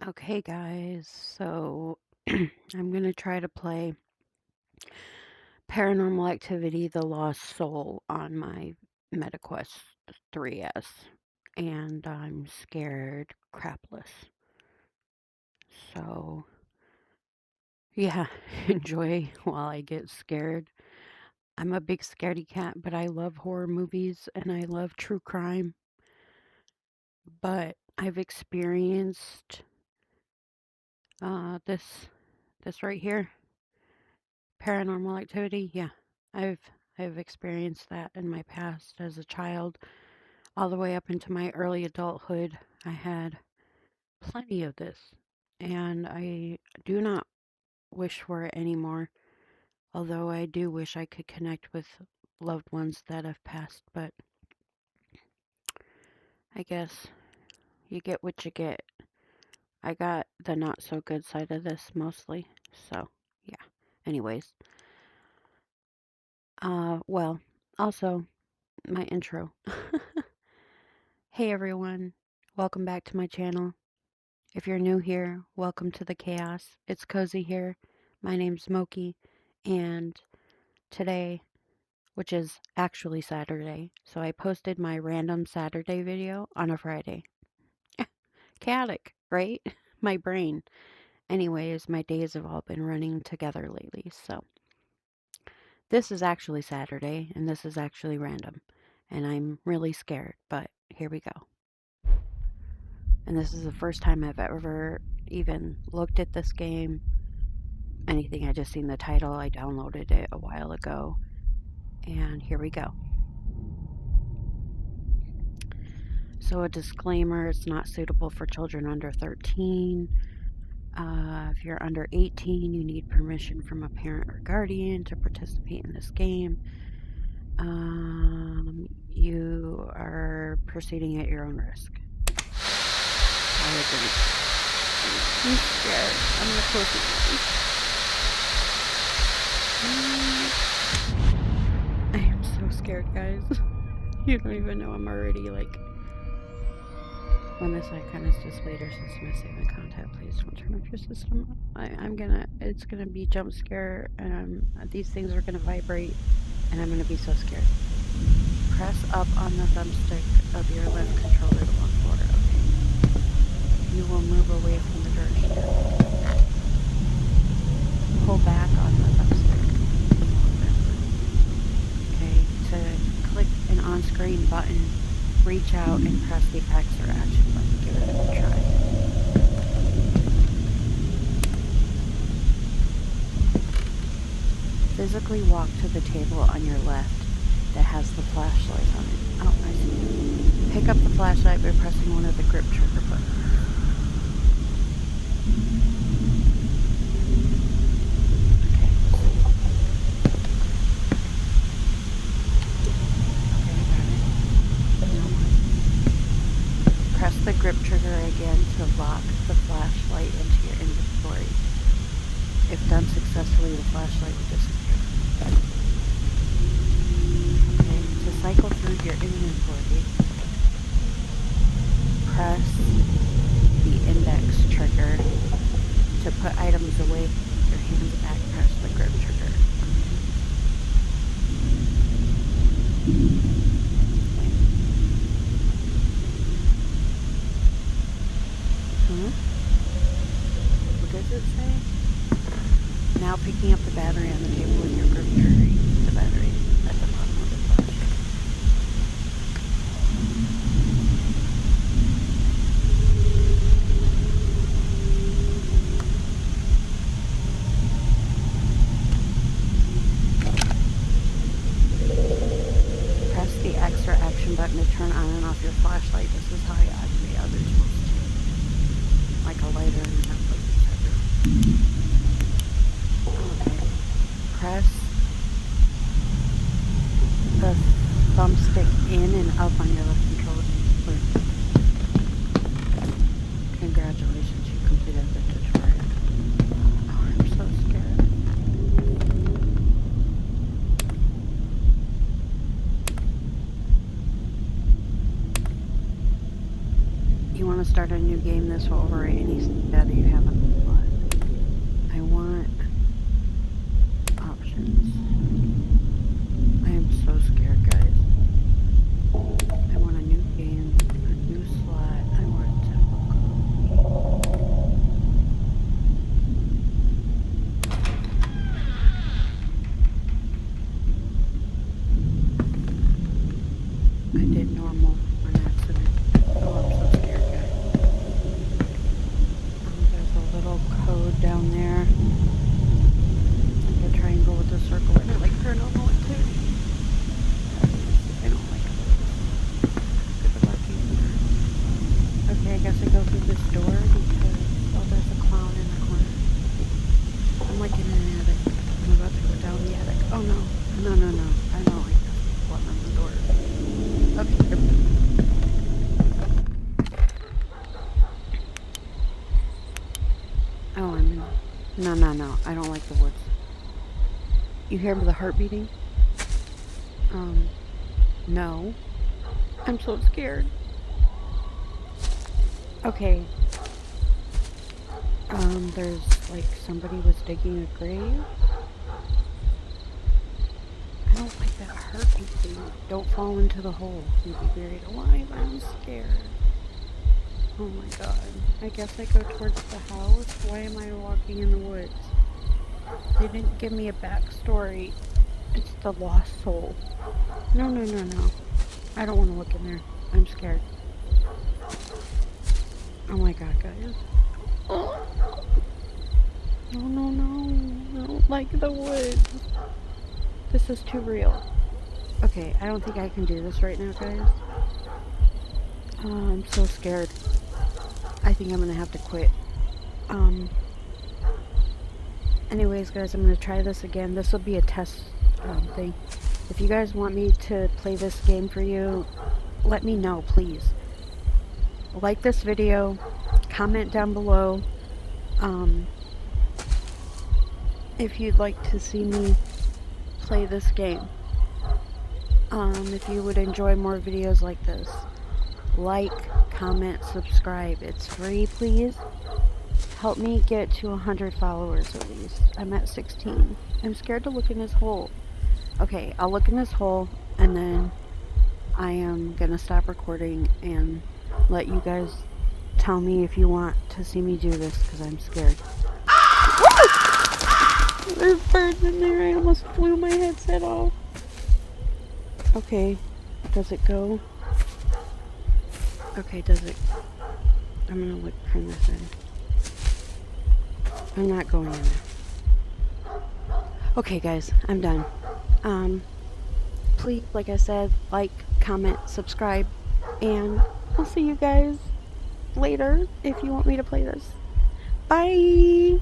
Okay, guys, so I'm gonna try to play Paranormal Activity: The Lost Soul on my MetaQuest 3S, and I'm scared crapless. So, yeah, enjoy while I get scared. I'm a big scaredy cat, but I love horror movies and I love true crime. But I've experienced this right here. Paranormal Activity, yeah. I've I've experienced that in my past as a child, all the way up into my early adulthood. I had plenty of this, and I do not wish for it anymore. Although I do wish I could connect with loved ones that have passed, but I guess you get what you get. I got the not so good side of this mostly. So, yeah. Anyways, well, also my intro. Hey everyone, welcome back to my channel. If you're new here, welcome to the chaos. It's cozy here. My name's Moki, and today, which is actually Saturday, so I posted my random Saturday video on a Friday. Chaotic, right? My brain. Anyways, my days have all been running together lately, so this is actually Saturday, and this is actually random, and I'm really scared, but here we go. And this is the first time I've ever even looked at this game, anything. I just seen the title. I downloaded it a while ago, and here we go. So a disclaimer, it's not suitable for children under 13. If you're under 18, you need permission from a parent or guardian to participate in this game. You are proceeding at your own risk. I agree. I'm scared. I'm gonna close my eyes. I am so scared, guys. You don't even know. I'm already like. When this icon is displayed or system is saving contact, please don't turn off your system. It's gonna be jump scare, and these things are gonna vibrate, and I'm gonna be so scared. Press up on the thumbstick of your left controller to walk forward. Okay. You will move away from the direction you're looking. Pull back on the thumbstick. Okay. To click an on-screen button, reach out and press the X or action button. Give it a try. Physically walk to the table on your left that has the flashlight on it. Oh, I see. Pick up the flashlight by pressing one of the grip trigger buttons. Press the grip trigger again to lock the flashlight into your inventory. If done successfully, the flashlight will disappear. Okay, to cycle through your inventory, press the index trigger. To put items away, your hands back, press the grip trigger. What does it say? Now picking up the battery on the table with your grip trigger. The battery at the bottom of the flash. Press the X or action button to turn on and off your flashlight. This is how I activate other tools too. Like a lighter and a Netflix charger. Okay. Press the thumbstick in and up on your left controller. Congratulations, you completed the tutorial. Oh, I'm so scared. you want to start a new game, this will overwrite any data you have on the plot. I want options. I am so scared, guys. I want a new game, a new slot. I want to I did normal on accident. Oh, I'm so scared, guys. There's a little code down there. Like a triangle with a circle in it, like Paranormal Activity. I don't like those. Good luck either. Okay, I guess I go through this door because, oh, there's a clown in the corner. I'm like in an attic. I'm about to go down the attic. Oh no. No, no, no. I don't like this. One on the door. Okay. Oh, I'm in. No, no, no. I don't like the woods. You hear the heart beating? No. I'm so scared. Okay. There's like somebody was digging a grave. I don't like that heart beating. Don't fall into the hole. You'll be buried alive. I'm scared. Oh my god. I guess I go towards the house. Why am I walking in the woods? They didn't give me a backstory. It's the lost soul. No, no, no, no. I don't want to look in there. I'm scared. Oh my god, guys. Oh. No, no, no. I don't like the woods. This is too real. Okay, I don't think I can do this right now, guys. I'm so scared. I think I'm gonna have to quit. Anyways, guys, I'm gonna try this again. This will be a test thing. If you guys want me to play this game for you, let me know, please. Like this video, comment down below if you'd like to see me play this game. If you would enjoy more videos like this. Like, comment, subscribe. It's free, please. Help me get to 100 followers at least. I'm at 16. I'm scared to look in this hole. Okay, I'll look in this hole and then I am gonna stop recording and let you guys tell me if you want to see me do this because I'm scared. There's birds in there. I almost flew my headset off. Okay, does it go? Okay, does it? I'm gonna look from this end. I'm not going in there. Okay, guys, I'm done. Please, like I said, like, comment, subscribe, and I'll see you guys later if you want me to play this. Bye!